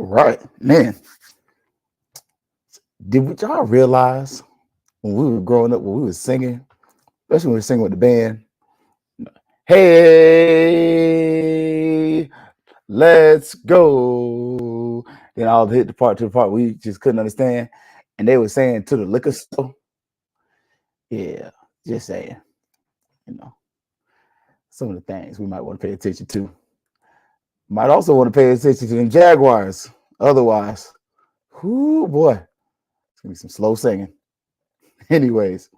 right, man. Did y'all realize when we were growing up, when we were singing, especially when we were singing with the band, hey, let's go. Then I'll hit the part to the part we just couldn't understand. And they were saying to the liquor store. Yeah, just saying, you know, some of the things we might want to pay attention to. Might also want to pay attention to them Jaguars. Otherwise, whoo boy, it's gonna be some slow singing. Anyways,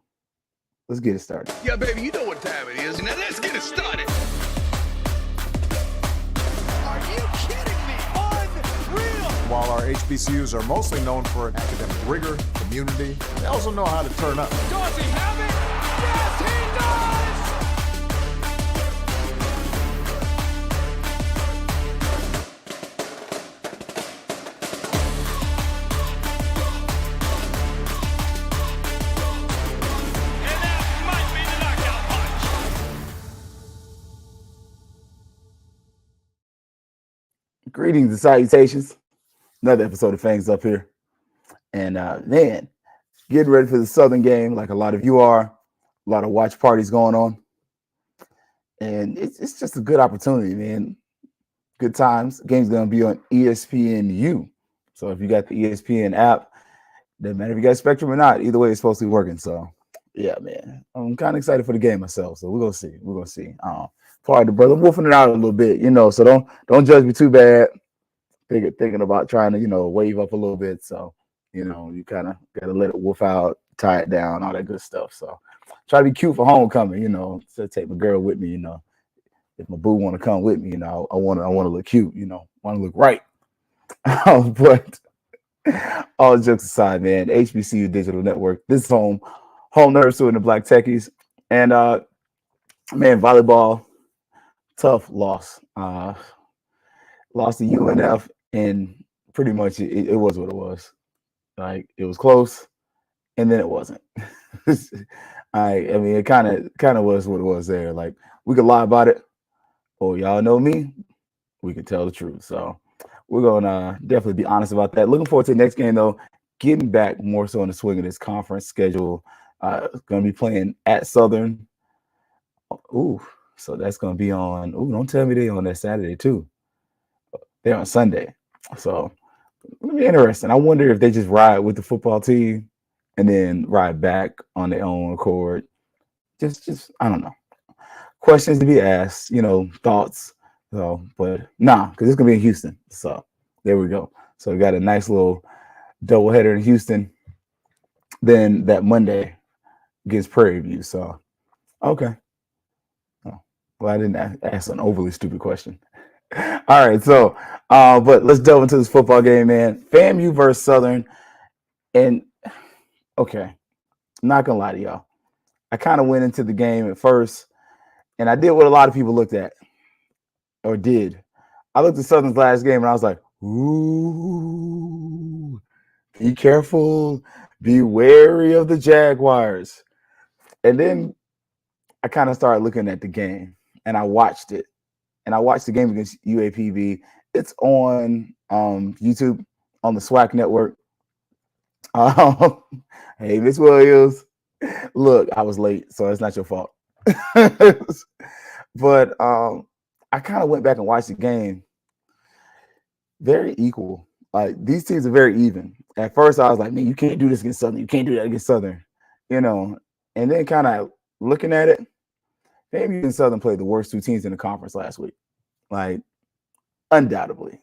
let's get it started. Yeah, baby, you know what time it is. Now let's get it started. Are you kidding me? Unreal! While our HBCUs are mostly known for academic rigor, community, they also know how to turn up. Does he have it? Yes, he does! And that might be the knockout punch. Greetings and salutations. Another episode of Fangs up here. And man, getting ready for the Southern game, like a lot of you are. A lot of watch parties going on. And it's just a good opportunity, man. Good times. The game's going to be on ESPNU. So if you got the ESPN app, doesn't matter if you got Spectrum or not. Either way, it's supposed to be working. So yeah, man. I'm kind of excited for the game myself. So we're going to see. We're going to see. Pardon the brother, wolfing it out a little bit, so don't judge me too bad. Thinking about trying to, wave up a little bit. So, you kind of got to let it wolf out, tie it down, all that good stuff. So try to be cute for homecoming, so take my girl with me, if my boo want to come with me, I want to look cute, want to look right. But all jokes aside, man, HBCU Digital Network, this is home nerds to the Black Techies. And man, volleyball, tough loss. Lost to UNF, and pretty much it was what it was. Like, it was close, and then it wasn't. I mean, it kind of was what it was there. Like, we could lie about it, or y'all know me, we could tell the truth. So we're gonna definitely be honest about that. Looking forward to the next game, though. Getting back more so in the swing of this conference schedule. Gonna be playing at Southern. Ooh, so that's gonna be on. Ooh, don't tell me they're on that Saturday too. They're on Sunday. So it'll be interesting. I wonder if they just ride with the football team and then ride back on their own accord. Just I don't know. Questions to be asked, thoughts. So, but because it's gonna be in Houston. So there we go. So we got a nice little doubleheader in Houston. Then that Monday against Prairie View. So okay. Oh, well, I didn't ask an overly stupid question. All right, so but let's delve into this football game, man. FAMU versus Southern. And okay, I'm not gonna lie to y'all. I kind of went into the game at first, and I did what a lot of people looked at or did. I looked at Southern's last game and I was like, ooh, be careful, be wary of the Jaguars. And then I kind of started looking at the game and I watched it. And I watched the game against UAPB. It's on YouTube on the SWAC network. Hey, Miss Williams. Look, I was late, so it's not your fault. But I kind of went back and watched the game. Very equal. Like, these teams are very even. At first, I was like, man, you can't do this against Southern. You can't do that against Southern. And then kind of looking at it, maybe even Southern played the worst two teams in the conference last week. Like, undoubtedly.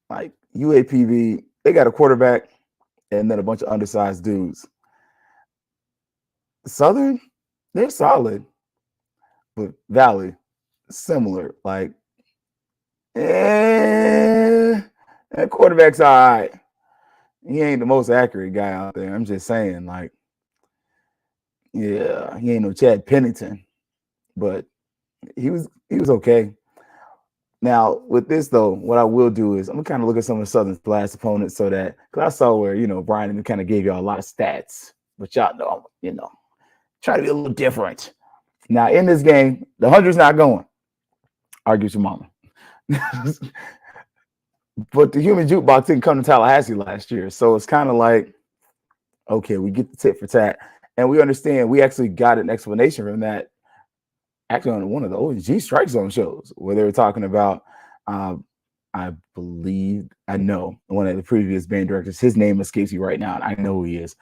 Like, UAPB, they got a quarterback and then a bunch of undersized dudes. Southern, they're solid. But Valley, similar. Like, that quarterback's all right. He ain't the most accurate guy out there. I'm just saying, like, yeah, he ain't no Chad Pennington. But he was okay. Now, with this, though, what I will do is I'm going to kind of look at some of the Southern's last opponents so that, because I saw where, Brian kind of gave y'all a lot of stats, but y'all know, try to be a little different. Now, in this game, the 100's not going. Argue with your mama. But the human jukebox didn't come to Tallahassee last year. So it's kind of like, okay, we get the tit for tat. And we understand we actually got an explanation from that actually on one of the OG Strike Zone shows where they were talking about, um, I believe, I know one of the previous band directors, his name escapes me right now, and I know who he is.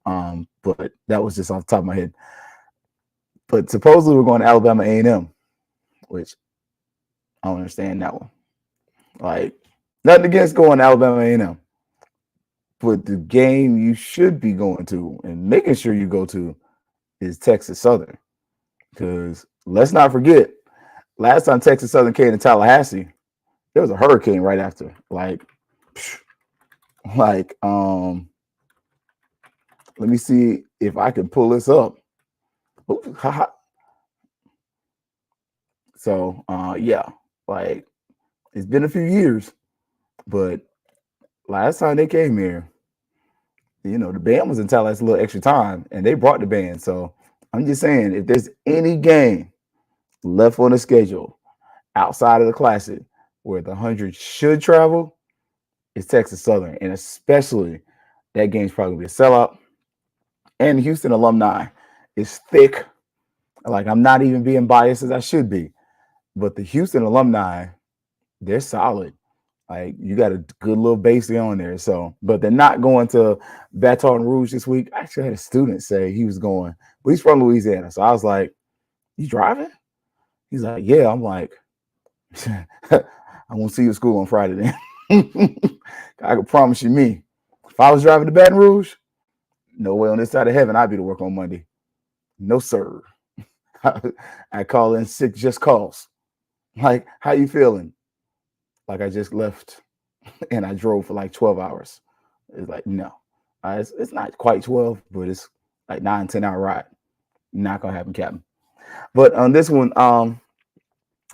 But that was just off the top of my head. But supposedly we're going to Alabama A&M, which I don't understand that one. Like, nothing against going to Alabama A&M, but the game you should be going to and making sure you go to is Texas Southern. Because let's not forget, last time Texas Southern came to Tallahassee, there was a hurricane right after. Like, let me see if I can pull this up. Ooh, so, yeah, like it's been a few years, but last time they came here, the band was in Tallahassee a little extra time, and they brought the band. So I'm just saying, if there's any game left on the schedule outside of the Classic where the 100 should travel, it's Texas Southern, and especially that game's probably gonna be a sellout. And Houston alumni is thick. Like, I'm not even being biased as I should be, but the Houston alumni, they're solid. Like, you got a good little base on there. So, but they're not going to Baton Rouge this week. I actually had a student say he was going, but he's from Louisiana. So I was like, "You driving?" He's like, "Yeah." I'm like, "I won't see you at school on Friday then." I can promise you me, if I was driving to Baton Rouge, no way on this side of heaven I'd be to work on Monday. No, sir. I call in sick just cause. Like, how you feeling? Like I just left and I drove for like 12 hours. It's like, no. It's not quite 12, but it's like 9-10 hour ride. Not gonna happen, Captain. But on this one,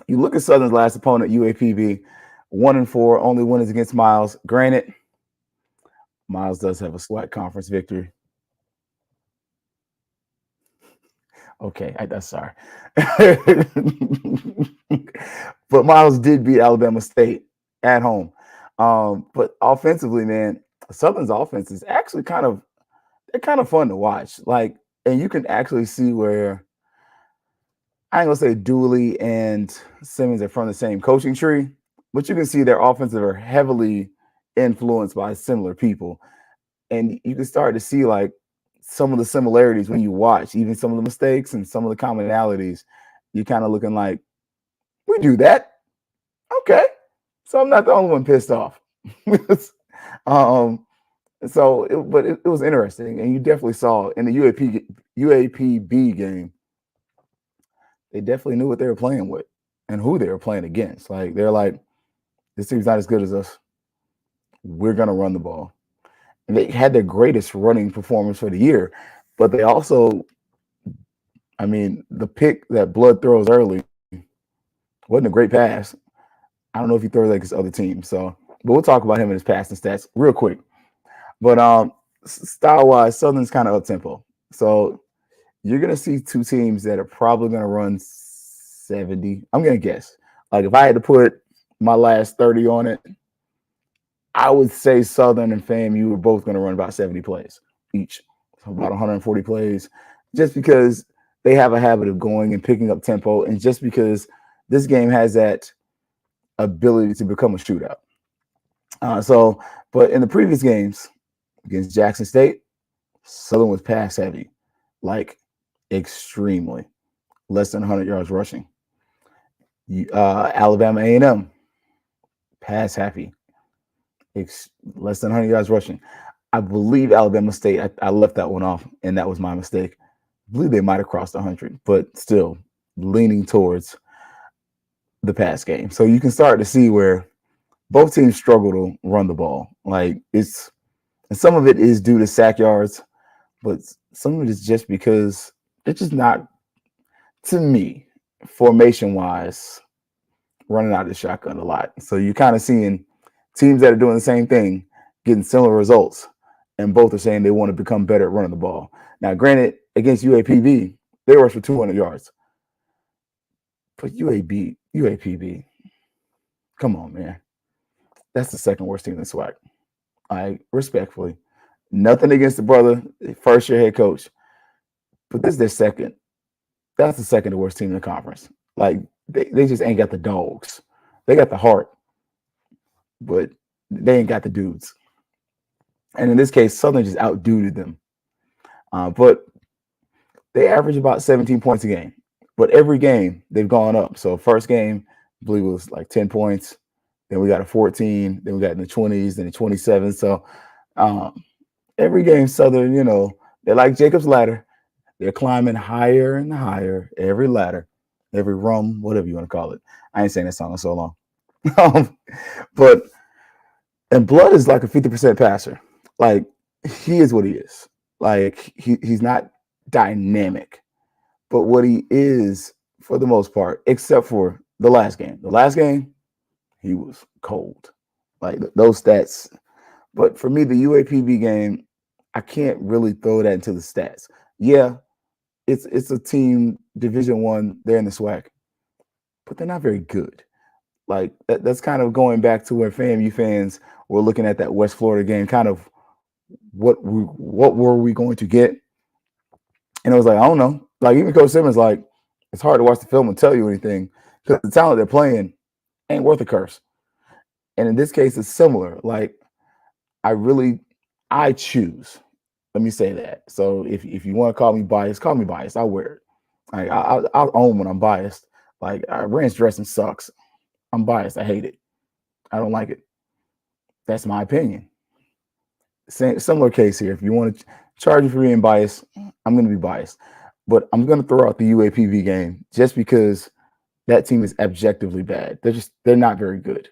you look at Southern's last opponent, UAPB, 1-4, only win is against Miles. Granted, Miles does have a SWAT conference victory. Okay, that's sorry. But Miles did beat Alabama State at home. But offensively, man, Southern's offense is actually they're kind of fun to watch. Like, and you can actually see where I ain't gonna say Dooley and Simmons are from the same coaching tree, but you can see their offensive are heavily influenced by similar people. And you can start to see like some of the similarities when you watch, even some of the mistakes and some of the commonalities. You're kind of looking like, we do that. Okay. So I'm not the only one pissed off. um, but it was interesting. And you definitely saw in the UAPB game, they definitely knew what they were playing with and who they were playing against. Like, they're like, this team's not as good as us. We're going to run the ball. And they had their greatest running performance for the year, but they also, I mean, the pick that Blood throws early wasn't a great pass. I don't know if he throws like his other team. So, but we'll talk about him and his passing stats real quick. But style-wise, Southern's kind of up-tempo. So you're going to see two teams that are probably going to run 70. I'm going to guess. Like, if I had to put my last 30 on it, I would say Southern and FAMU were both going to run about 70 plays each. So about 140 plays, just because they have a habit of going and picking up tempo, and just because this game has that ability to become a shootout. But in the previous games against Jackson State, Southern was pass heavy, like extremely, less than 100 yards rushing. Alabama A&M, pass heavy, less than 100 yards rushing. I believe Alabama State, I left that one off, and that was my mistake. I believe they might have crossed 100, but still leaning towards the pass game. So you can start to see where both teams struggle to run the ball. Like, and some of it is due to sack yards, but some of it is just because it's just not, to me, formation-wise, running out of the shotgun a lot. So you're kind of seeing teams that are doing the same thing getting similar results, and both are saying they want to become better at running the ball. Now, granted, against UAPB, they rushed for 200 yards. But UAPB, come on, man. That's the second worst team in the SWAC. Respectfully, nothing against the brother, first year head coach, but this is their second. That's the second worst team in the conference. Like they just ain't got the dogs. They got the heart, but they ain't got the dudes. And in this case, Southern just outduted them. But they average about 17 points a game. But every game they've gone up. So first game, I believe it was like 10 points. Then we got a 14. Then we got in the 20s, then the 27. So every game, Southern, they're like Jacob's ladder. They're climbing higher and higher every ladder, every rung, whatever you want to call it. I ain't saying that song in so long. But and Blood is like a 50% passer. Like he is what he is. Like he's not dynamic, but what he is for the most part, except for the last game. The last game, he was cold. Like those stats. But for me, the UAPB game, I can't really throw that into the stats. Yeah, it's a team Division One. They're in the SWAC, but they're not very good. Like that's kind of going back to where FAMU fans were looking at that West Florida game, kind of what were we going to get? And it was like, I don't know. Like even Coach Simmons, like it's hard to watch the film and tell you anything because the talent they're playing ain't worth a curse. And in this case, it's similar. Like I choose. Let me say that. So if you want to call me biased, call me biased. I'll wear it. Like I'll own when I'm biased. Like ranch dressing sucks. I'm biased. I hate it. I don't like it. That's my opinion. Similar case here. If you want to charge me for being biased, I'm going to be biased. But I'm going to throw out the UAPV game just because that team is objectively bad. They're not very good.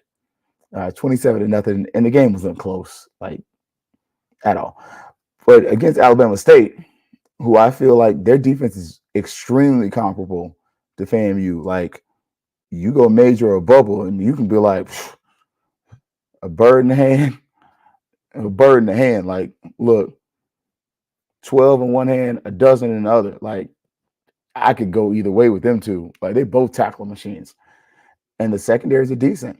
27-0, and the game wasn't close, like at all. But against Alabama State, who I feel like their defense is extremely comparable to FAMU. Like you go major or bubble, and you can be like a bird in the hand, a bird in the hand. Like, look, 12 in one hand, a dozen in the other. Like, I could go either way with them two. Like, they both tackle machines. And the secondaries are decent.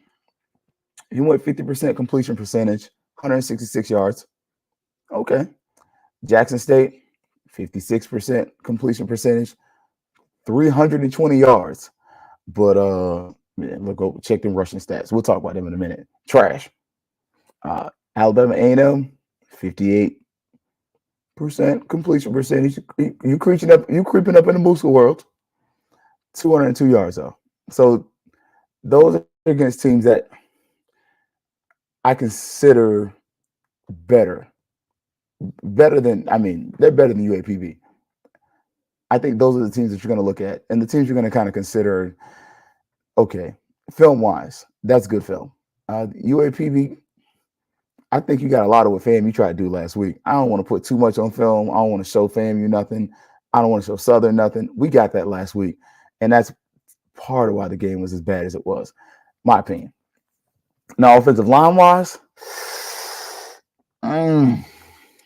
You went 50% completion percentage, 166 yards. Okay. Jackson State, 56% completion percentage, 320 yards. But look, go check them rushing stats. We'll talk about them in a minute. Trash. Alabama A&M, 58% completion percentage. You creeping up in the Mooska world. 202 yards though. So those are against teams that I consider better. They're better than UAPB. I think those are the teams that you're going to look at, and the teams you're going to kind of consider. Okay, film-wise, that's good film. UAPB, I think you got a lot of what FAMU tried to do last week. I don't want to put too much on film. I don't want to show FAMU nothing. I don't want to show Southern nothing. We got that last week, and that's part of why the game was as bad as it was, my opinion. Now, offensive line-wise,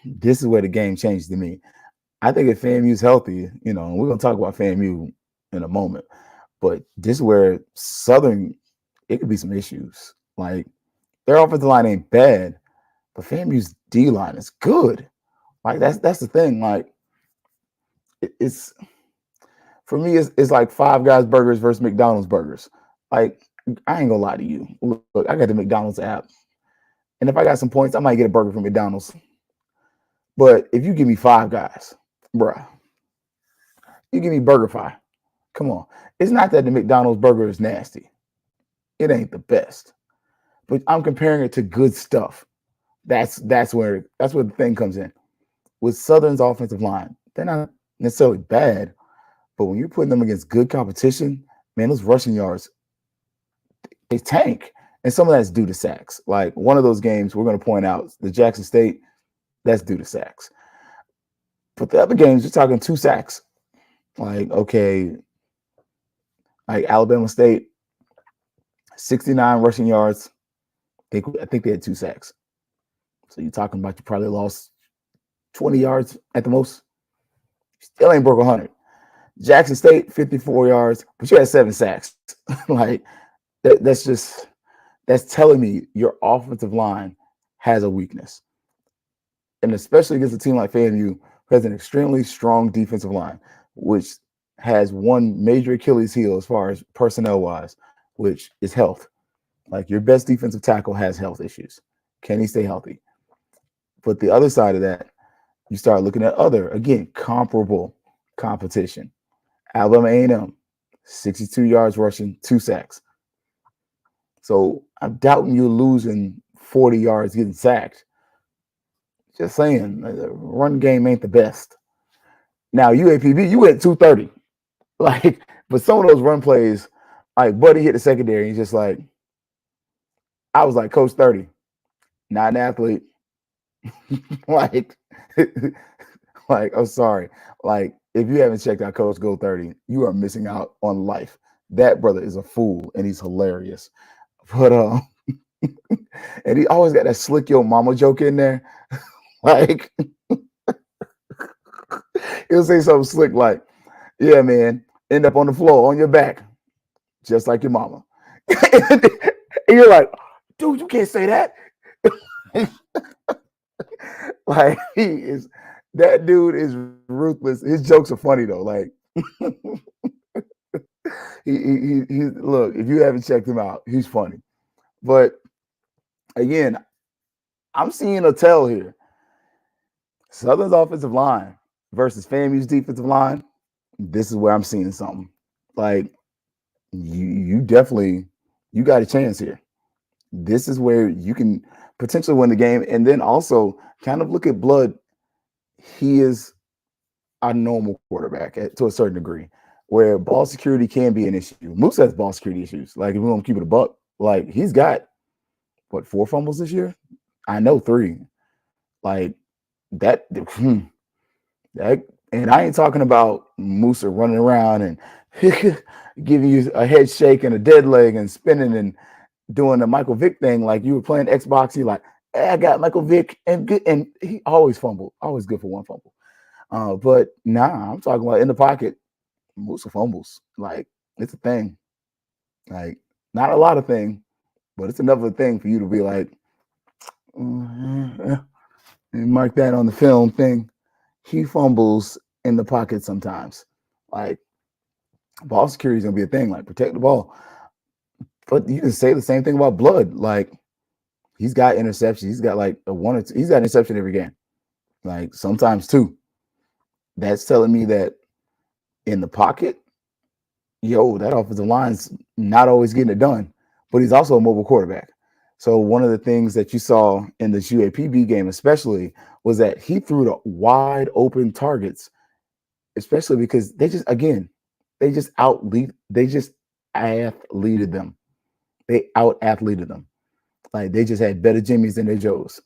this is where the game changed to me. I think if FAMU's healthy, we're going to talk about FAMU in a moment, but this is where Southern, it could be some issues. Like, their offensive line ain't bad, but FAMU's D line is good. Like, that's the thing. Like, it's for me, it's like Five Guys burgers versus McDonald's burgers. Like, I ain't gonna lie to you. Look, I got the McDonald's app, and if I got some points, I might get a burger from McDonald's. But if you give me Five Guys, bruh, you give me BurgerFi. Come on. It's not that the McDonald's burger is nasty. It ain't the best. But I'm comparing it to good stuff. That's where the thing comes in. With Southern's offensive line, they're not necessarily bad, but when you're putting them against good competition, man, those rushing yards, they tank. And some of that's due to sacks. Like one of those games we're going to point out, the Jackson State, that's due to sacks. But the other games, you're talking 2 sacks. Like, okay, like Alabama State, 69 rushing yards. I think they had 2 sacks. So you're talking about you probably lost 20 yards at the most. Still ain't broke 100. Jackson State, 54 yards, but you had 7 sacks. Like, that's that's telling me your offensive line has a weakness. And especially against a team like FAMU, who has an extremely strong defensive line, which has one major Achilles heel as far as personnel wise, which is health. Like your best defensive tackle has health issues. Can he stay healthy? But the other side of that, you start looking at other, again, comparable competition. Alabama A&M, 62 yards rushing, 2 sacks. So I'm doubting you're losing 40 yards getting sacked. Just saying, the run game ain't the best. Now, UAPB, you went 230. Like, but some of those run plays, like Buddy hit the secondary, he's just like, I was like, Coach 30, not an athlete. like, like, I'm sorry. Like, if you haven't checked out Coach Go 30, you are missing out on life. That brother is a fool and he's hilarious. But and he always got that slick yo mama joke in there. Like he'll say something slick like, yeah, man, end up on the floor on your back, just like your mama. And you're like, dude, you can't say that. Like that dude is ruthless. His jokes are funny though. Like he look, if you haven't checked him out, he's funny. But again, I'm seeing a tell here. Southern's offensive line versus FAMU's defensive line. This is where I'm seeing something. Like you definitely you got a chance here. This is where you can potentially win the game. And then also kind of look at Blood. He is a normal quarterback to a certain degree, where ball security can be an issue. Moose has ball security issues. Like if we want to keep it a buck, like he's got what 4 fumbles this year? I know 3. Like that, that, and I ain't talking about Moose running around and giving you a head shake and a dead leg and spinning and doing the Michael Vick thing like you were playing Xbox. You like, hey, I got Michael Vick and he always fumbled, always good for 1 fumble. But nah, I'm talking about in the pocket, Moose fumbles. Like it's a thing. Like not a lot of thing, but it's another thing for you to be like, and mark that on the film thing. He fumbles in the pocket sometimes. Like ball security is gonna be a thing. Like protect the ball. But you can say the same thing about Blood. Like he's got interceptions. He's got like a 1 or 2. He's got an interception every game. Like sometimes 2. That's telling me that in the pocket, that offensive line's not always getting it done. But he's also a mobile quarterback. So one of the things that you saw in this UAPB game, especially, was that he threw the wide open targets, especially because they just athleted them. They out athleted them. Like they just had better Jimmies than their Joes.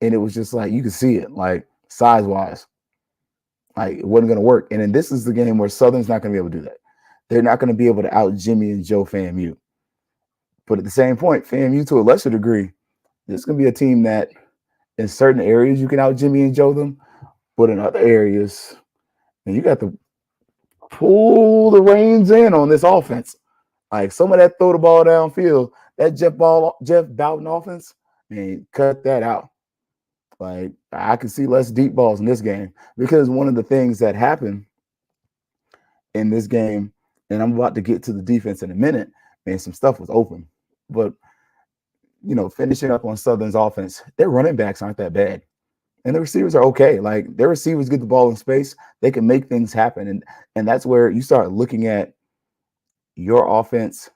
And it was just like, you could see it, like size wise, like it wasn't going to work. And then this is the game where Southern's not going to be able to do that. They're not going to be able to out Jimmy and Joe FAMU. But at the same point, FAMU to a lesser degree, this is going to be a team that in certain areas you can out Jimmy and Joe them, but in other areas, and you got to pull the reins in on this offense. Like some of that throw the ball downfield, that Jeff Bowden offense, man, cut that out. Like I can see less deep balls in this game because one of the things that happened in this game, and I'm about to get to the defense in a minute, man, some stuff was open. But, finishing up on Southern's offense, their running backs aren't that bad. And the receivers are okay. Like their receivers get the ball in space, they can make things happen. And that's where you start looking at your offense,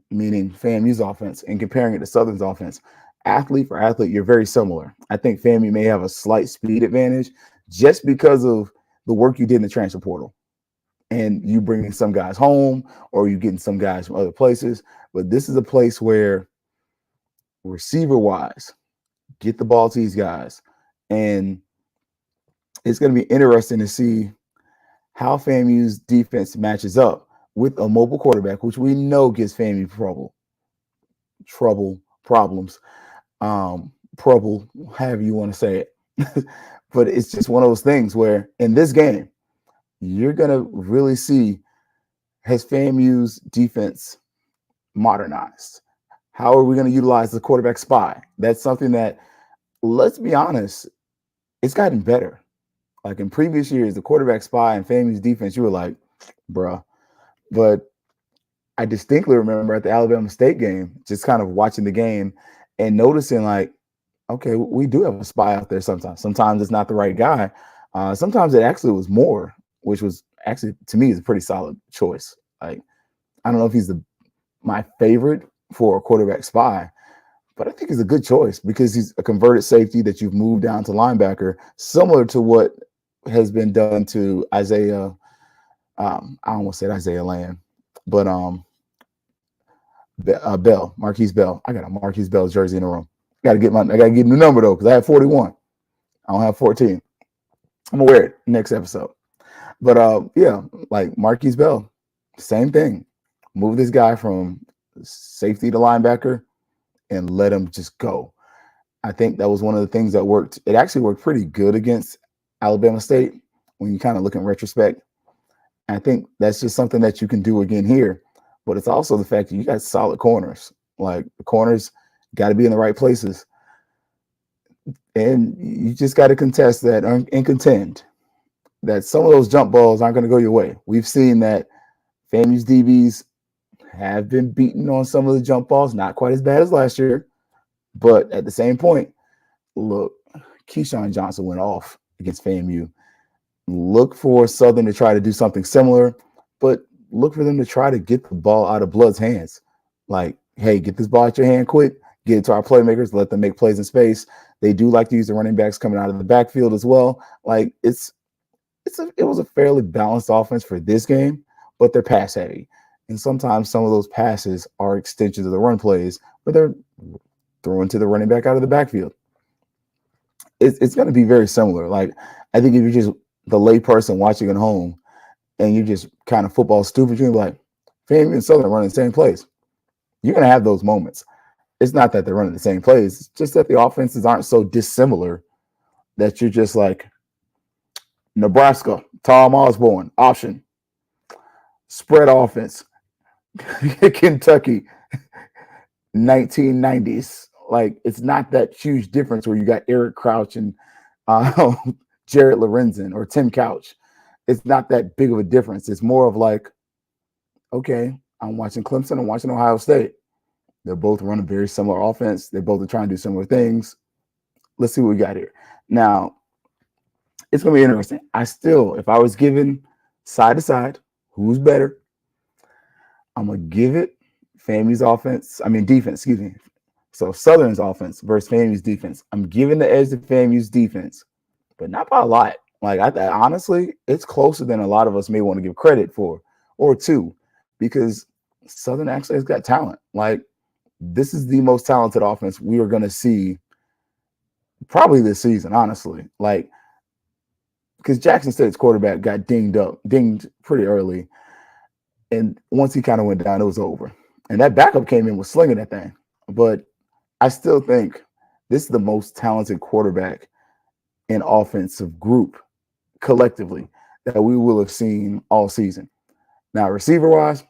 meaning FAMU's offense, and comparing it to Southern's offense. Athlete for athlete, you're very similar. I think FAMU may have a slight speed advantage just because of the work you did in the transfer portal. And you bringing some guys home or you getting some guys from other places. But this is a place where receiver-wise, get the ball to these guys. And it's going to be interesting to see how FAMU's defense matches up with a mobile quarterback, which we know gives FAMU problems, however you want to say it. But it's just one of those things where in this game, you're going to really see, has FAMU's defense modernized? How are we going to utilize the quarterback spy? That's something that, let's be honest, it's gotten better. Like in previous years, the quarterback spy and FAMU's defense, you were like, bruh. But I distinctly remember at the Alabama State game, just kind of watching the game and noticing, like, okay, we do have a spy out there sometimes. Sometimes it's not the right guy. Sometimes it actually was Moore, which was actually, to me, is a pretty solid choice. Like, I don't know if he's my favorite for a quarterback spy, but I think he's a good choice because he's a converted safety that you've moved down to linebacker, similar to what has been done to Isaiah. I almost said Isaiah Lamb, but Bell, Marquise Bell. I got a Marquise Bell jersey in the room. I gotta get a new number though, because I have 41. I don't have 14. I'm gonna wear it next episode. But yeah, like Marquise Bell, same thing. Move this guy from safety to linebacker and let him just go. I think that was one of the things that worked. It actually worked pretty good against Alabama State when you kind of look in retrospect. I think that's just something that you can do again here. But it's also the fact that you got solid corners. Like the corners got to be in the right places. And you just got to contest that and contend that some of those jump balls aren't going to go your way. We've seen that FAMU's DBs have been beaten on some of the jump balls, not quite as bad as last year. But at the same point, look, Keyshawn Johnson went off against FAMU. Look for Southern to try to do something similar, but look for them to try to get the ball out of Blood's hands. Like, hey, get this ball out your hand quick, get it to our playmakers, let them make plays in space. They do like to use the running backs coming out of the backfield as well. Like it was a fairly balanced offense for this game, but they're pass heavy. And sometimes some of those passes are extensions of the run plays, but they're throwing to the running back out of the backfield. It's going to be very similar. Like, I think if you're just the lay person watching at home and you're just kind of football stupid, you're going to be like, FAMU and Southern running the same plays. You're going to have those moments. It's not that they're running the same plays. It's just that the offenses aren't so dissimilar that you're just like, Nebraska, Tom Osborne, option. Spread offense. Kentucky, 1990s. Like, it's not that huge difference where you got Eric Crouch and Jared Lorenzen or Tim Couch. It's not that big of a difference. It's more of like, okay, I'm watching Clemson, I'm watching Ohio State. They're both running very similar offense. They both are trying to do similar things. Let's see what we got here. Now, it's going to be interesting. If I was given side to side, who's better? I'm going to give it defense, excuse me. So Southern's offense versus FAMU's defense. I'm giving the edge to FAMU's defense, but not by a lot. Like, honestly, it's closer than a lot of us may want to give credit for, or two, because Southern actually has got talent. Like, this is the most talented offense we are going to see probably this season, honestly. Like, because Jackson State's quarterback got dinged pretty early. And once he kind of went down, it was over. And that backup came in with slinging that thing. But I still think this is the most talented quarterback in offensive group collectively that we will have seen all season. Now, receiver-wise,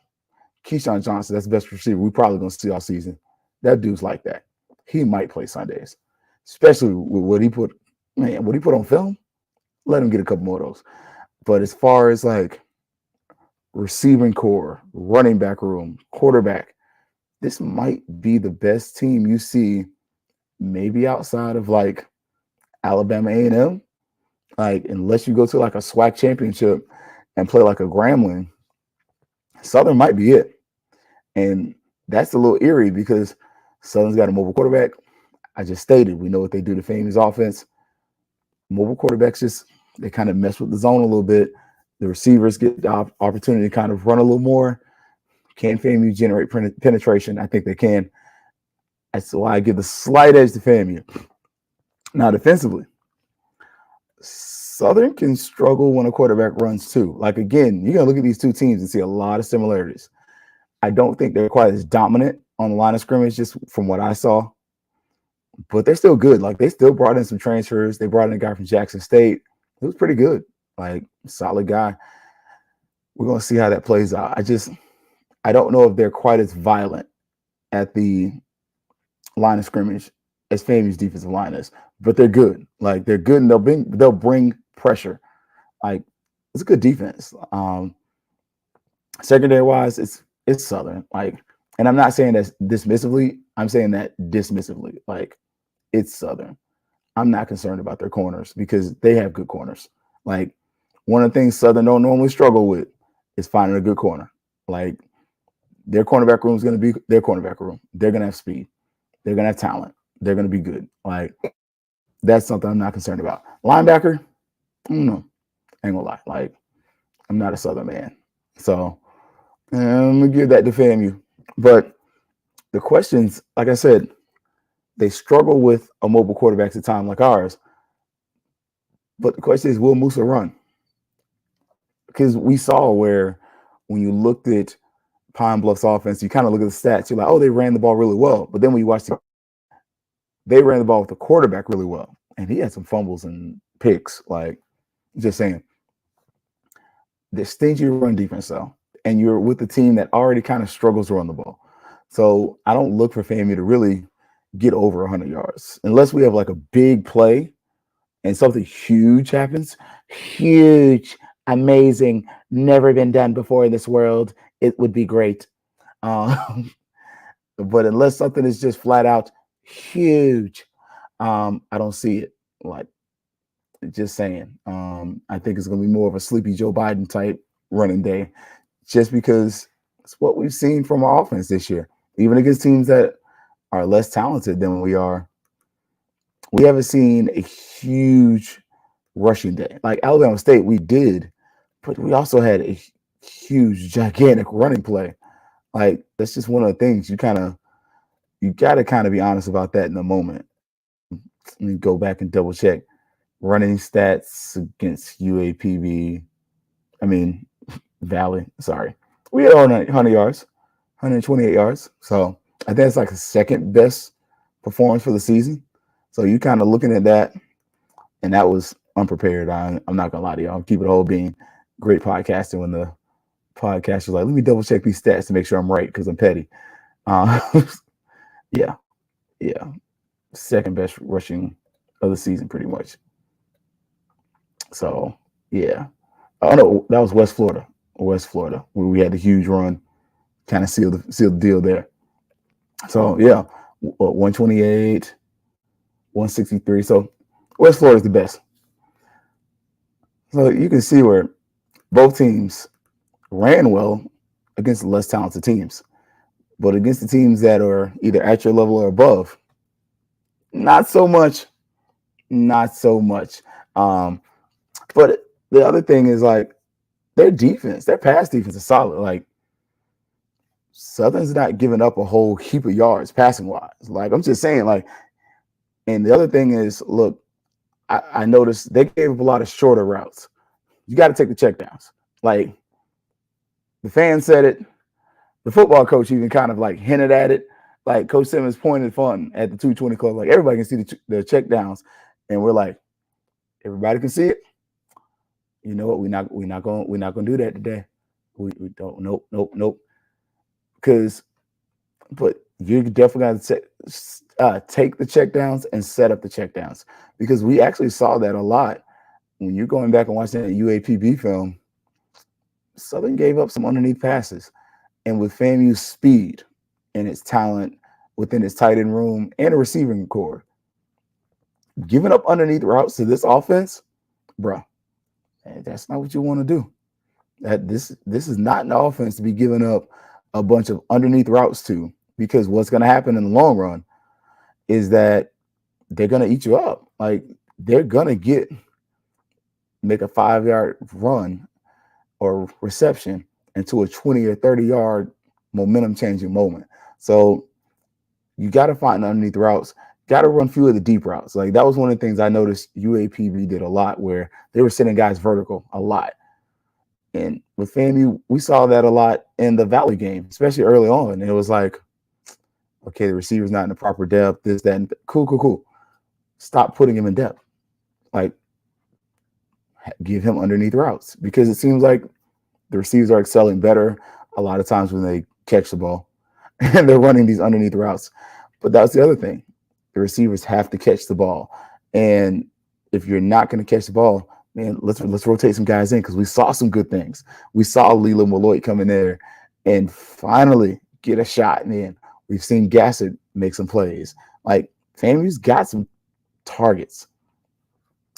Keyshawn Johnson, that's the best receiver we're probably going to see all season. That dude's like that. He might play Sundays, especially with what he put on film. Let him get a couple more of those. But as far as like receiving core, running back room, quarterback, this might be the best team you see maybe outside of like Alabama A&M. Like, unless you go to like a SWAC championship and play like a Grambling, Southern might be it. And that's a little eerie because Southern's got a mobile quarterback. I just stated, we know what they do to FAMU's offense. Mobile quarterbacks they kind of mess with the zone a little bit. The receivers get the opportunity to kind of run a little more. Can FAMU generate penetration? I think they can. That's why I give the slight edge to FAMU. Now, defensively, Southern can struggle when a quarterback runs too. Like, again, you're going to look at these two teams and see a lot of similarities. I don't think they're quite as dominant on the line of scrimmage, just from what I saw. But they're still good. Like, they still brought in some transfers. They brought in a guy from Jackson State. It was pretty good. Like, solid guy. We're going to see how that plays out. I don't know if they're quite as violent at the line of scrimmage as FAMU's defensive line is, but they're good. Like they're good, and they'll bring pressure. Like it's a good defense. Secondary wise, it's Southern. Like, and I'm not saying that dismissively. I'm saying that dismissively. Like it's Southern. I'm not concerned about their corners because they have good corners. Like one of the things Southern don't normally struggle with is finding a good corner. Like their cornerback room is going to be their cornerback room. They're going to have speed. They're going to have talent. They're going to be good. Like that's something I'm not concerned about. Linebacker, I don't know. Ain't gonna lie. Like I'm not a Southern man, so I'm gonna give that to FAMU. But the questions, like I said, they struggle with a mobile quarterback at a time like ours. But the question is, will Musa run? Because we saw where when you looked at Pine Bluff's offense, you kind of look at the stats, you're like, oh, they ran the ball really well. But then when you watch they ran the ball with the quarterback really well. And he had some fumbles and picks. Like, just saying. The stingy run defense, though. And you're with a team that already kind of struggles to run the ball. So I don't look for FAMU to really get over 100 yards. Unless we have like a big play and something huge happens. Huge, amazing, never been done before in this world. It would be great. But unless something is just flat out huge, I don't see it. Like, just saying. I think it's going to be more of a sleepy Joe Biden type running day, just because it's what we've seen from our offense this year. Even against teams that are less talented than we are, we haven't seen a huge rushing day. Like Alabama State, we did, but we also had a huge, gigantic running play. Like that's just one of the things you got to kind of be honest about that in the moment. Let me go back and double check running stats against UAPB. I mean, Valley. Sorry, we had 100 yards, 128 yards. So I think it's like the second best performance for the season. So you kind of looking at that, and that was unprepared. I'm not gonna lie to y'all. Keep it whole being great podcasting when the podcast was like, let me double check these stats to make sure I'm right because I'm petty. Yeah. Second best rushing of the season, pretty much. So yeah. Oh no, that was West Florida, where we had the huge run, kind of sealed the deal there. So yeah, 128, 163. So West Florida is the best. So you can see where both teams ran well against the less talented teams, but against the teams that are either at your level or above, not so much. But the other thing is like their defense, their pass defense is solid. Like Southern's not giving up a whole heap of yards passing wise. Like I'm just saying, like, and the other thing is, look, I noticed they gave up a lot of shorter routes. You got to take the checkdowns. Like the fans said it. The football coach even kind of like hinted at it. Like Coach Simmons pointed fun at the 220 club. Like everybody can see the checkdowns, and we're like, everybody can see it. You know what? We're not gonna do that today. We don't. Nope. But you definitely got to take the checkdowns and set up the checkdowns, because we actually saw that a lot when you're going back and watching that UAPB film. Southern gave up some underneath passes, and with FAMU's speed and its talent within its tight end room and a receiving core, giving up underneath routes to this offense, bro, that's not what you want to do. This is not an offense to be giving up a bunch of underneath routes to, because what's going to happen in the long run is that they're going to eat you up. Like they're going to make a 5-yard run or reception into a 20 or 30-yard momentum changing moment. So you got to find underneath routes, got to run few of the deep routes. Like that was one of the things I noticed UAPB did a lot, where they were sending guys vertical a lot. And with FAMU, we saw that a lot in the Valley game, especially early on. And it was like, okay, the receiver's not in the proper depth, this, that, and cool. Stop putting him in depth. Like, give him underneath routes, because it seems like the receivers are excelling better a lot of times when they catch the ball and they're running these underneath routes. But that's the other thing. The receivers have to catch the ball. And if you're not going to catch the ball, man, let's rotate some guys in because we saw some good things. We saw Leland Malloy come in there and finally get a shot. And then we've seen Gassett make some plays. Like FAMU's got some targets.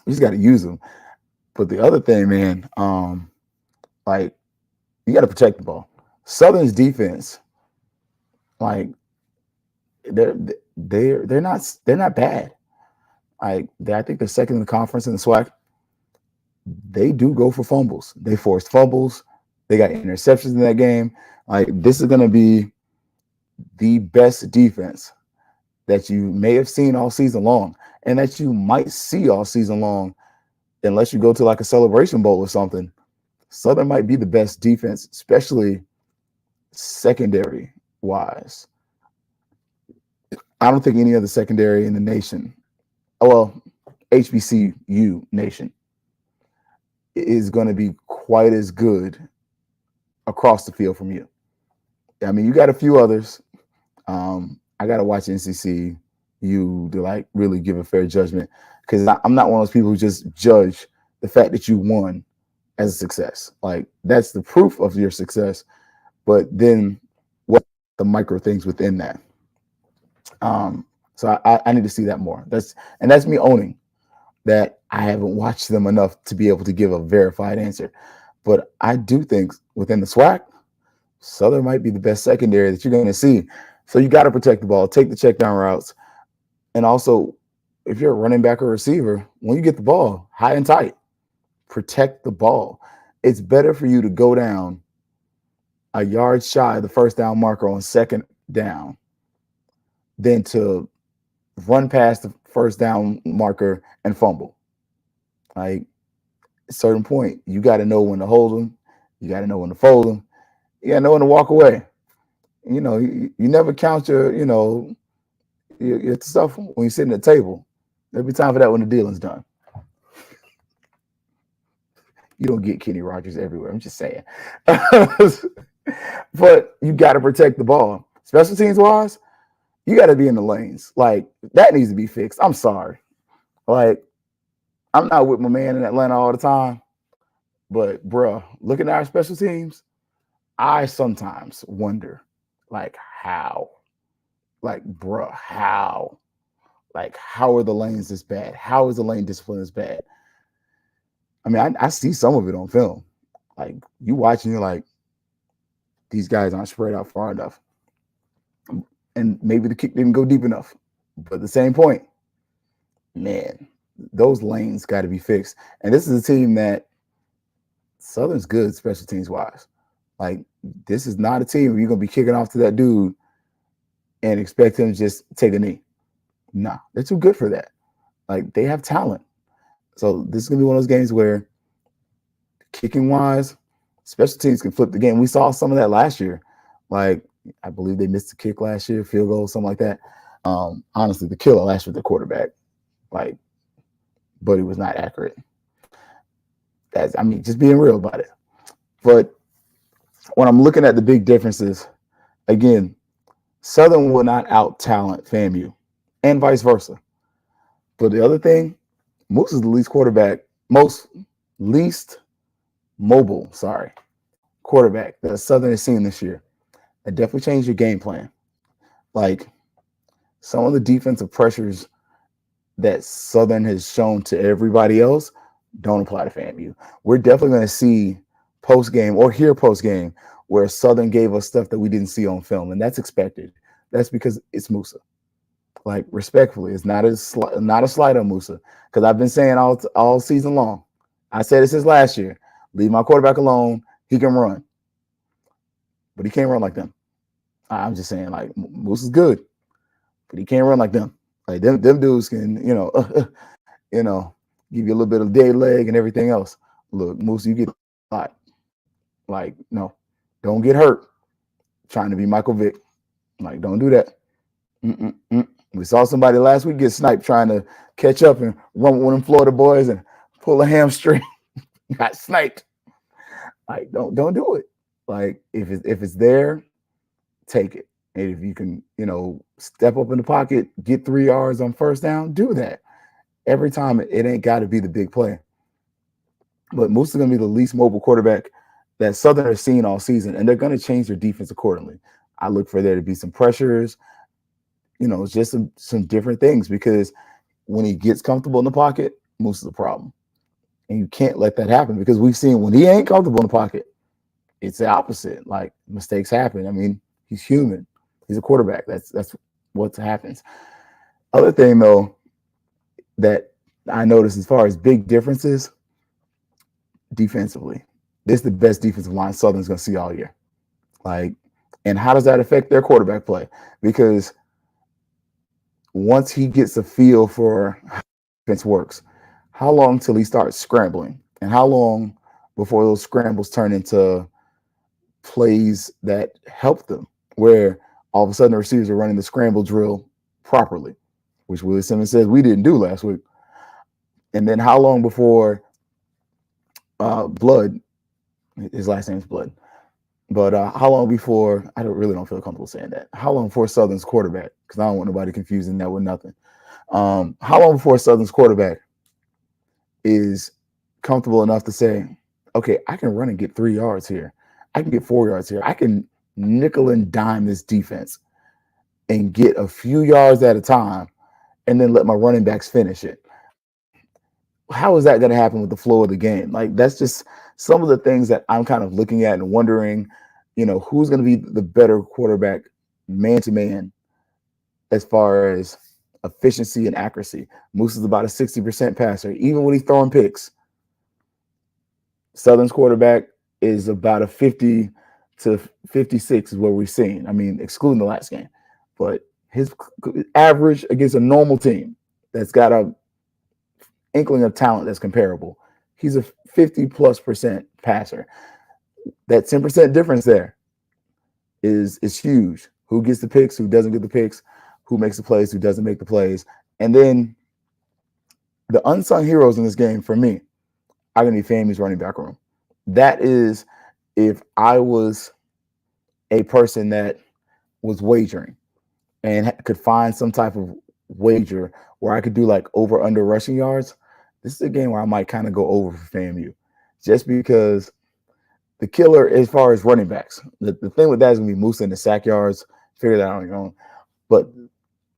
We just got to use them. But the other thing, man, like you got to protect the ball. Southern's defense, like they're not bad. I think they're second in the conference in the SWAC. They do go for fumbles. They forced fumbles. They got interceptions in that game. Like this is going to be the best defense that you may have seen all season long, and that you might see all season long, unless you go to like a Celebration Bowl or something. Southern might be the best defense, especially secondary wise. I don't think any other secondary in the nation, well, HBCU nation, is going to be quite as good across the field from you. I mean, you got a few others. I got to watch NCC you to like really give a fair judgment, because I'm not one of those people who just judge the fact that you won as a success. Like that's the proof of your success, but then what the micro things within that. So I need to see that more. That's me owning that I haven't watched them enough to be able to give a verified answer. But I do think within the SWAC, Southern might be the best secondary that you're going to see. So you got to protect the ball, take the check down routes. And also, if you're a running back or receiver, when you get the ball high and tight, protect the ball. It's better for you to go down a yard shy of the first down marker on second down than to run past the first down marker and fumble. Like, at a certain point, you got to know when to hold them. You got to know when to fold them. You got to know when to walk away. You know, you never count your stuff when you're sitting at the table. There'll be time for that when the dealing's done. You don't get Kenny Rogers everywhere. I'm just saying. But you got to protect the ball. Special teams wise, you got to be in the lanes. Like, that needs to be fixed. I'm sorry. Like, I'm not with my man in Atlanta all the time. But, bruh, looking at our special teams, I sometimes wonder, like, how? Like, bruh, how? Like, how are the lanes this bad? How is the lane discipline this bad? I mean, I see some of it on film. Like, you watch and you're like, these guys aren't spread out far enough. And maybe the kick didn't go deep enough. But at the same point, man, those lanes got to be fixed. And this is a team that Southern's good special teams wise. Like, this is not a team where you're going to be kicking off to that dude and expect him to just take a knee. Nah, they're too good for that. Like, they have talent. So this is going to be one of those games where kicking wise, special teams can flip the game. We saw some of that last year. Like, I believe they missed a kick last year, field goal, something like that. Honestly, the killer last year, the quarterback, like, but it was not accurate. Just being real about it. But when I'm looking at the big differences, again, Southern will not out-talent FAMU, and vice versa. But the other thing, Moose is the least mobile quarterback that Southern has seen this year. That definitely changed your game plan. Like, some of the defensive pressures that Southern has shown to everybody else don't apply to FAMU. We're definitely going to see post-game or hear post-game where Southern gave us stuff that we didn't see on film, and that's expected. That's because it's Musa. Like, respectfully, it's not a slight on Musa, because I've been saying all season long. I said it since last year. Leave my quarterback alone. He can run, but he can't run like them. I'm just saying, like, Musa's good, but he can't run like them. Like, them dudes can, give you a little bit of dead leg and everything else. Look, Musa, you get hot. Like, no, don't get hurt trying to be Michael Vick. Like, don't do that. We saw somebody last week get sniped trying to catch up and run with one of them Florida boys and pull a hamstring. Got sniped. Like, don't do it. Like, if it's there, take it. And if you can, step up in the pocket, get 3 yards on first down, do that. Every time it ain't got to be the big play. But Moose is going to be the least mobile quarterback that Southern has seen all season, and they're going to change their defense accordingly. I look for there to be some pressures, just some different things, because when he gets comfortable in the pocket, Moose is a problem. And you can't let that happen, because we've seen when he ain't comfortable in the pocket, it's the opposite. Like, mistakes happen. I mean, he's human. He's a quarterback. That's what happens. Other thing, though, that I noticed as far as big differences defensively, this is the best defensive line Southern's going to see all year. And how does that affect their quarterback play? Because once he gets a feel for how defense works, how long till he starts scrambling? And how long before those scrambles turn into plays that help them, where all of a sudden the receivers are running the scramble drill properly, which Willie Simmons says we didn't do last week. And then how long before Blood, his last name's Blood, but how long before, I don't feel comfortable saying that, how long before Southern's quarterback, because I don't want nobody confusing that with nothing. How long before Southern's quarterback is comfortable enough to say, okay, I can run and get 3 yards here. I can get 4 yards here. I can nickel and dime this defense and get a few yards at a time and then let my running backs finish it. How is that going to happen with the flow of the game? Like, that's just some of the things that I'm kind of looking at and wondering, who's going to be the better quarterback man to man as far as efficiency and accuracy. Moose is about a 60% passer, even when he's throwing picks. Southern's quarterback is about a 50 to 56 is what we've seen. I mean, excluding the last game. But his average against a normal team that's got a inkling of talent that's comparable, he's a 50+% passer. That 10% difference there is huge. Who gets the picks, who doesn't get the picks, who makes the plays, who doesn't make the plays. And then the unsung heroes in this game for me are going to be FAMU's running back room. That is, if I was a person that was wagering and could find some type of wager where I could do like over under rushing yards, this is a game where I might kind of go over for FAMU, just because the killer as far as running backs. The thing with that is going to be Moose and the sack yards. Figure that out on your own. But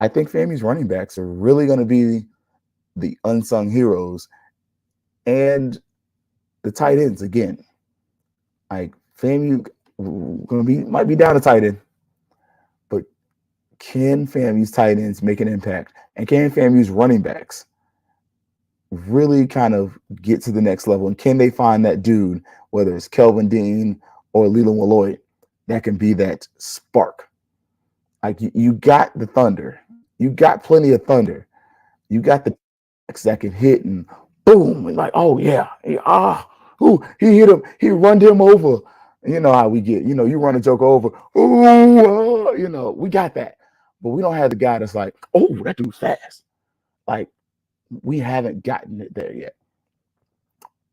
I think FAMU's running backs are really going to be the unsung heroes, and the tight ends again. Like, FAMU might be down a tight end, but can FAMU's tight ends make an impact? And can FAMU's running backs really kind of get to the next level? And can they find that dude, whether it's Kelvin Dean or Leland Willoy, that can be that spark? Like, you got the thunder. You got plenty of thunder. You got the that can hit and boom, and like, oh yeah, he hit him, he run him over. And you know how we get, you run a joke over, we got that. But we don't have the guy that's like, oh, that dude's fast. Like, we haven't gotten it there yet.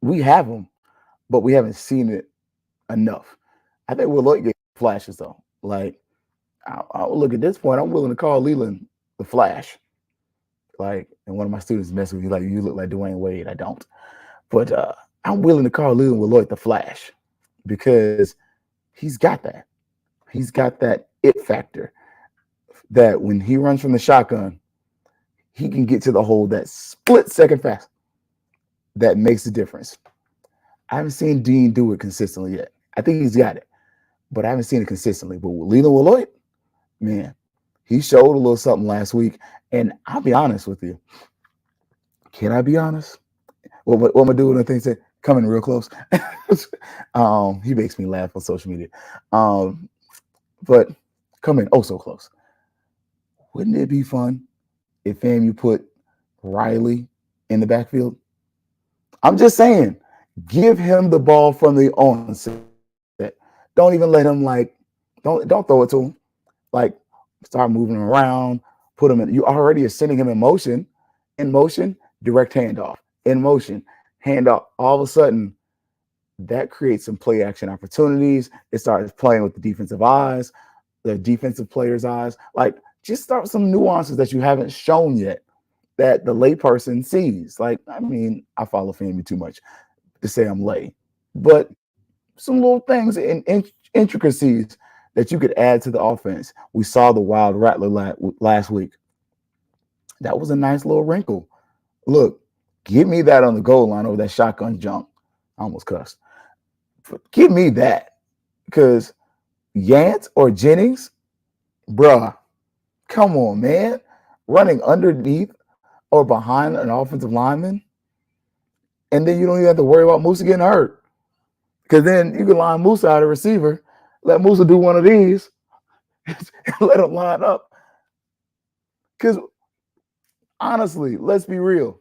We have him, but we haven't seen it enough. I think we'll look at flashes though. Like, I'll look at this point, I'm willing to call Leland the Flash. Like, and one of my students mess with me, like, you look like Dwayne Wade. I don't. But I'm willing to call Leland Willoy the Flash, because he's got that. He's got that it factor that when he runs from the shotgun, he can get to the hole that split second fast. That makes a difference. I haven't seen Dean do it consistently yet. I think he's got it, but I haven't seen it consistently. But with Leland Willoy, man, he showed a little something last week. And I'll be honest with you. Can I be honest? What am I doing? The thing said, coming real close. He makes me laugh on social media. But coming oh so close. Wouldn't it be fun if FAMU put Riley in the backfield? I'm just saying, give him the ball from the onset. Don't even let him don't throw it to him. Like, start moving him around. Put him in. You already are sending him in motion, direct handoff, in motion, handoff. All of a sudden, that creates some play action opportunities. It starts playing with the defensive eyes. the defensive players' eyes. Like, just start with some nuances that you haven't shown yet that the layperson sees. Like, I mean, I follow FAMU too much to say I'm lay, but some little things and intricacies that you could add to the offense. We saw the wild rattler last week. That was a nice little wrinkle. Look, give me that on the goal line over that shotgun jump. I almost cussed. Give me that, because Yant or Jennings, bruh, come on, man. Running underneath or behind an offensive lineman, and then you don't even have to worry about Musa getting hurt. Because then you can line Musa out of receiver, let Musa do one of these, and let him line up. Because honestly, let's be real.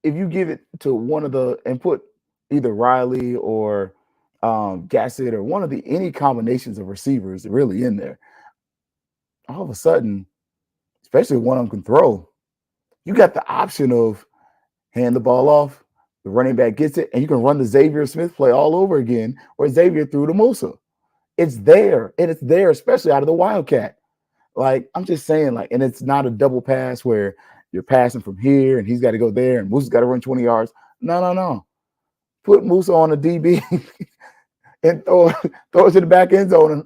If you give it to one of the and put either Riley or Gassett or one of the any combinations of receivers really in there, all of a sudden, especially if one of them can throw, you got the option of hand the ball off, the running back gets it, and you can run the Xavier Smith play all over again, or Xavier threw to Musa. It's there, and it's there, especially out of the Wildcat. Like, I'm just saying, like, and it's not a double pass where you're passing from here and he's got to go there and Musa's got to run 20 yards. No. Put Musa on a DB and throw it to the back end zone. And,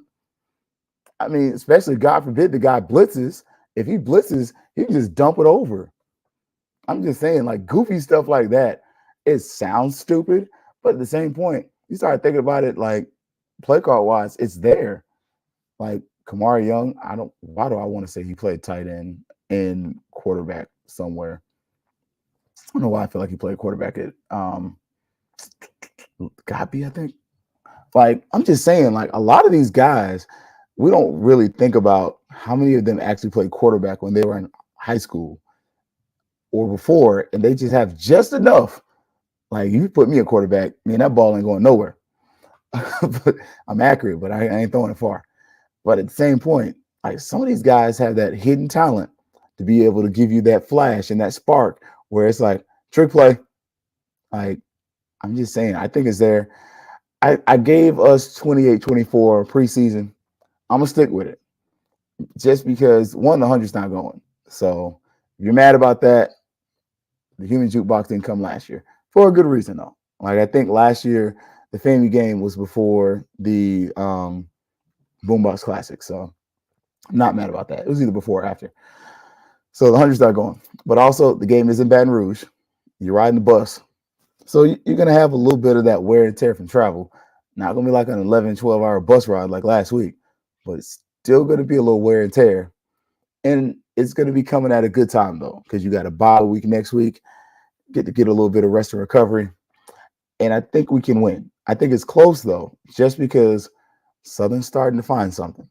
I mean, especially, God forbid, the guy blitzes. If he blitzes, he can just dump it over. I'm just saying, like, goofy stuff like that, it sounds stupid, but at the same point, you start thinking about it, like, play call wise, it's there. Like, Kamari Young, why do I want to say he played tight end and quarterback somewhere? I don't know why I feel like he played quarterback at Gabi, I think. Like, I'm just saying, like, a lot of these guys, we don't really think about how many of them actually played quarterback when they were in high school or before, and they just have just enough. Like, you put me a quarterback, man, that ball ain't going nowhere. But I'm accurate, but I ain't throwing it far. But at the same point, like, some of these guys have that hidden talent to be able to give you that flash and that spark where it's like trick play. Like, I'm just saying, I think it's there. I gave us 28-24 preseason. I'm going to stick with it just because, one, the 100's not going. So if you're mad about that, the human jukebox didn't come last year for a good reason, though. Like, I think last year the FAMU game was before the Boombox Classic. So I'm not mad about that. It was either before or after. So the 100's not going. But also, the game is in Baton Rouge. You're riding the bus. So you're going to have a little bit of that wear and tear from travel. Not going to be like an 11, 12-hour bus ride like last week, but it's still going to be a little wear and tear. And it's going to be coming at a good time, though, because you got a bye week next week, get a little bit of rest and recovery. And I think we can win. I think it's close, though, just because Southern's starting to find something.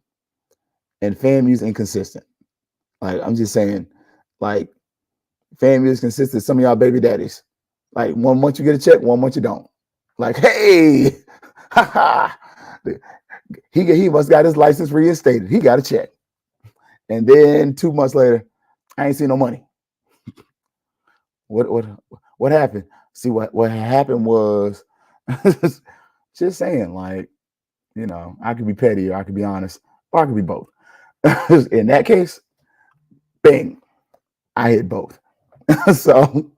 And FAMU's inconsistent. Like, I'm just saying, like, FAMU is consistent. Some of y'all baby daddies. Like, 1 month you get a check, 1 month you don't. Like, hey, he must got his license reinstated. He got a check. And then 2 months later, I ain't seen no money. What happened? See, what happened was just saying, like, you know, I could be petty or I could be honest, or I could be both. In that case, bang, I hit both. So,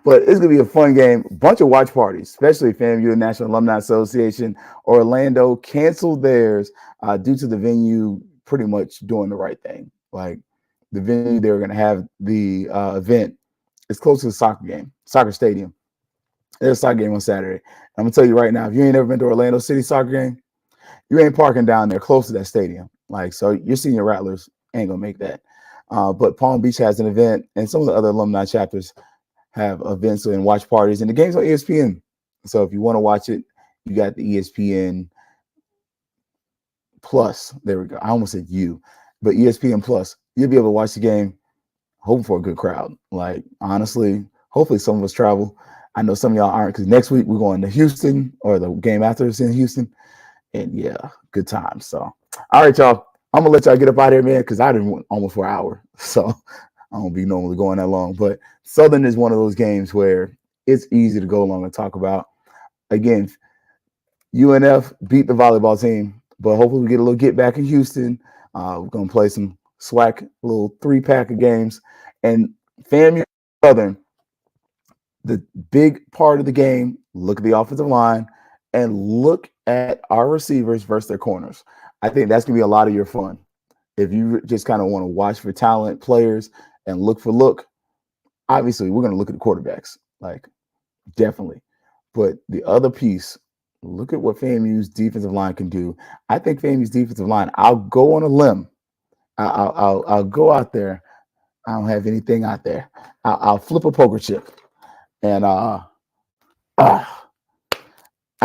but it's gonna be a fun game. Bunch of watch parties, especially FAMU National Alumni Association. Orlando canceled theirs due to the venue pretty much doing the right thing. Like, the venue they were gonna have the event is close to the soccer stadium. There's a soccer game on Saturday. I'm gonna tell you right now, if you ain't ever been to Orlando City soccer game, you ain't parking down there close to that stadium. Like, so your senior Rattlers ain't gonna make that. But Palm Beach has an event, and some of the other alumni chapters have events and watch parties, and the game's on ESPN. So if you want to watch it, you got the ESPN Plus. There we go. I almost said you, but ESPN Plus. You'll be able to watch the game, hoping for a good crowd. Like, honestly, hopefully some of us travel. I know some of y'all aren't, because next week we're going to Houston, or the game after is in Houston. And yeah, good times. So, all right, y'all. I'm gonna let y'all get up out of here, man, because I didn't went almost for an hour. So I don't be normally going that long. But Southern is one of those games where it's easy to go along and talk about. Again, UNF beat the volleyball team. But hopefully we get a little get back in Houston. We're gonna play some SWAC, little 3-pack of games, and FAMU Southern. The big part of the game. Look at the offensive line and look at our receivers versus their corners. I think that's gonna be a lot of your fun. If you just kind of want to watch for talent players and look for look, obviously we're gonna look at the quarterbacks, like definitely. But the other piece, look at what FAMU's defensive line can do. I think FAMU's defensive line. I'll go on a limb. I'll go out there. I don't have anything out there. I'll flip a poker chip, and I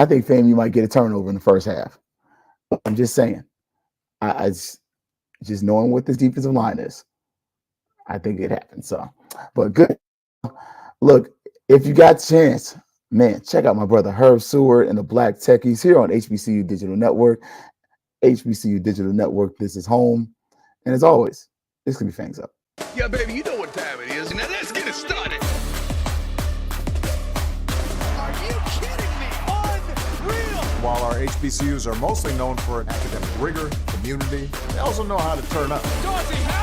think FAMU might get a turnover in the first half. I'm just saying. I just knowing what this defensive line is, I think it happens. So, but good. Look, if you got a chance, man, check out my brother Herb Seward and the Black Techies here on HBCU Digital Network. HBCU Digital Network, this is home. And as always, this could be Fangs Up. Yeah, baby, you know what time it is. Now let's get it started. Are you kidding me? Unreal. While our HBCUs are mostly known for academic rigor, community, they also know how to turn up. Dorsey, how